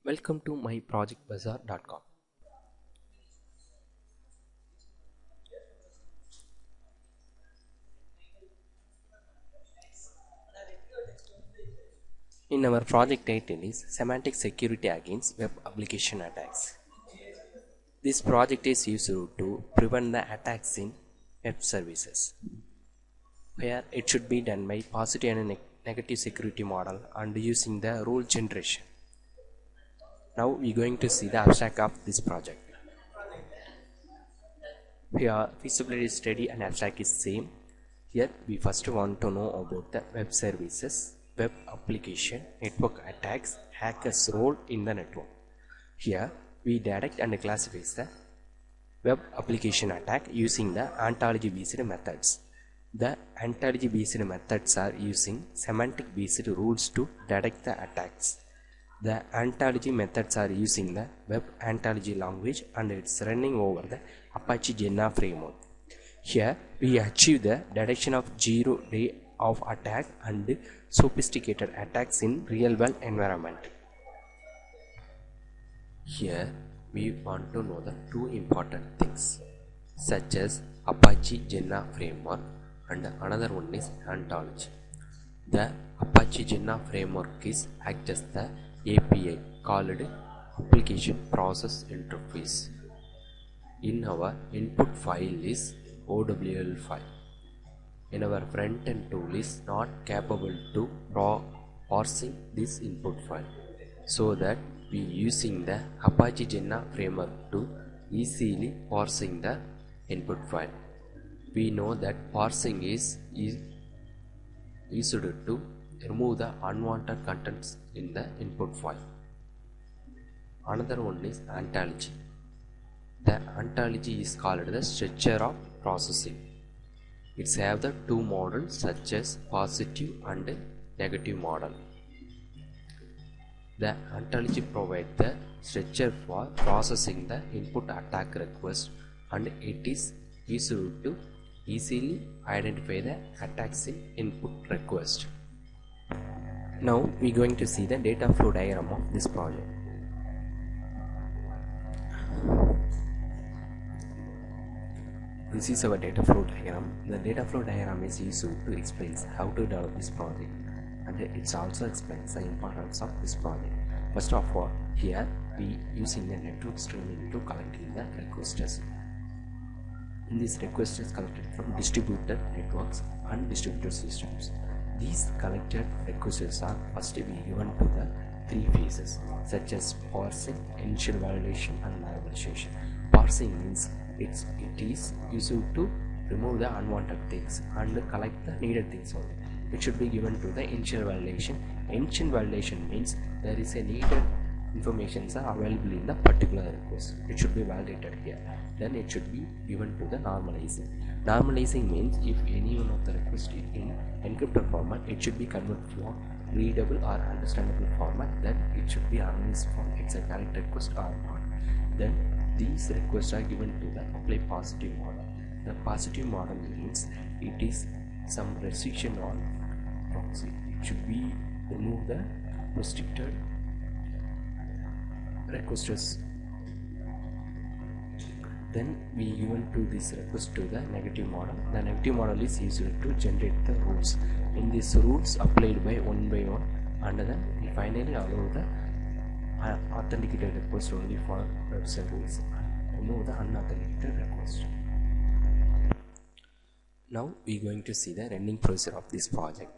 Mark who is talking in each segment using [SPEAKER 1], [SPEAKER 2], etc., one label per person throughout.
[SPEAKER 1] Welcome to myprojectbazaar.com. In our project title is Semantic Security Against Web Application Attacks. This project is used to prevent the attacks in web services, where it should be done by positive and negative security model and using the rule generation. Now we are going to see the abstract of this project. Here feasibility study and abstract is same. Here we first want to know about the web services, web application, network attacks, hackers' role in the network. Here we detect and classify the web application attack using the ontology based methods. The ontology based methods are using semantic based rules to detect the attacks. The ontology methods are using the web ontology language and it's running over the Apache Jenna framework. Here we achieve the detection of 0 day of attack and sophisticated attacks in real world environment. Here we want to know the two important things such as Apache Jenna framework and another one is ontology. The Apache Jenna framework is act as the API called Application Process Interface. In our input file is OWL file. In our front end tool is not capable to parsing this input file, so that we using the Apache Jenna framework to easily parsing the input file. We know that parsing is used to remove the unwanted contents in the input file. Another one is ontology. The ontology is called the structure of processing. It's have the two models such as positive and negative model. The ontology provides the structure for processing the input attack request and it is used to easily identify the attacks in input request. Now we are going to see the data flow diagram of this project. This is our data flow diagram. The data flow diagram is used to explain how to develop this project and it also explains the importance of this project. First of all, here we using the network streaming to collecting the requests. In this request is collected from distributed networks and distributed systems. These collected requests are first be given to the three phases such as parsing, initial validation and normalization. Parsing means it is used to remove the unwanted things and collect the needed things only. It should be given to the initial validation. Initial validation means there is a needed information available in the particular request. It should be validated here. Then it should be given to the normalizing. Normalizing means if any one of the requests is in encrypted format, it should be converted to readable or understandable format. Then it should be analyzed from it's a correct request or not. Then these requests are given to the apply positive model. The positive model means it is some restriction on proxy. It should be remove the restricted requests. Then we given to this request to the negative model. The negative model is used to generate the rules. In these rules applied by one, and then we finally allow the authenticated request only for web service and remove the unauthenticated request. Now we are going to see the running procedure of this project.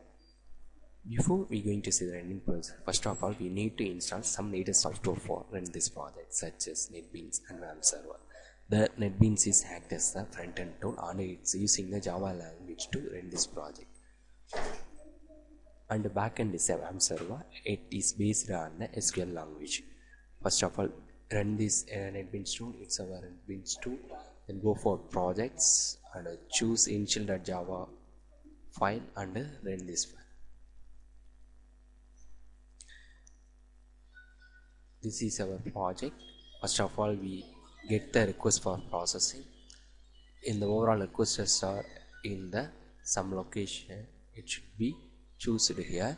[SPEAKER 1] Before we are going to see the running procedure, first of all we need to install some needed software for run this project such as NetBeans and WAM server. The NetBeans is act as the front-end tool and it's using the Java language to run this project. And the backend is a WAM server. It is based on the SQL language. First of all, run this NetBeans tool. It's our NetBeans tool. Then go for projects and choose initial.java file and run this file. This is our project. First of all, we get the request for processing. In the overall requests are in the some location, it should be chosen here.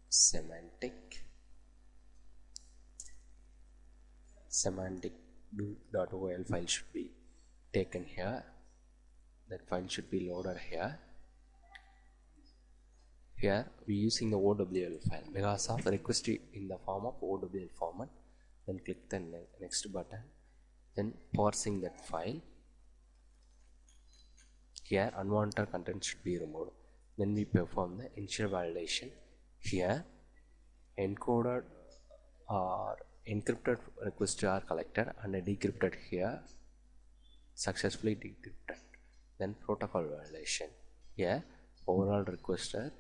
[SPEAKER 1] Semantic do.ol file should be taken here. That file should be loaded here. Here we using the OWL file because of request in the form of OWL format. Then click the next button, then parsing that file. Here unwanted content should be removed. Then we perform the initial validation. Here encoded or encrypted requests are collected and decrypted here, successfully decrypted. Then protocol validation. Here overall requester.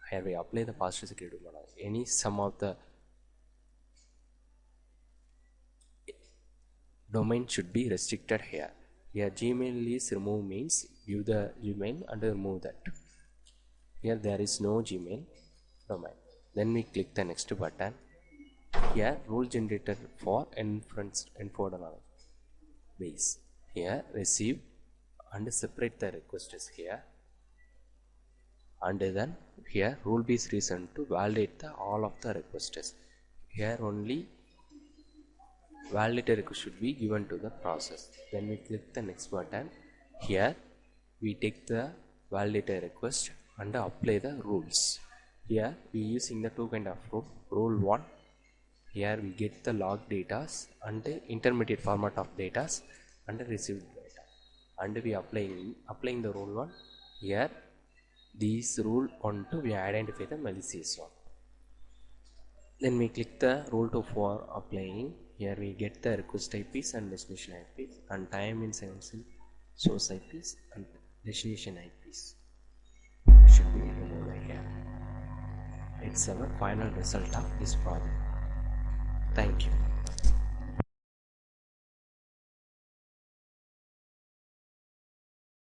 [SPEAKER 1] Here we apply the password security model. Any sum of the domain should be restricted here. Here Gmail is remove means view the Gmail and remove that. Here there is no Gmail domain. Then we click the next button. Here rule generator for enforcement base. Here receive and separate the requests here. And then here rule based reason to validate all of the requests. Here only validated request should be given to the process. Then we click the next button. Here we take the validated request and apply the rules. Here we using the two kind of rule. Rule 1. Here we get the log data and the intermediate format of data and received data. And we applying the rule 1. Here these rule 1 to we identify the malicious one. Then we click the rule 2 for applying. Here we get the request IPs and destination IPs and time in sequence source IPs and destination IPs should be removed here. It's our final result of this project.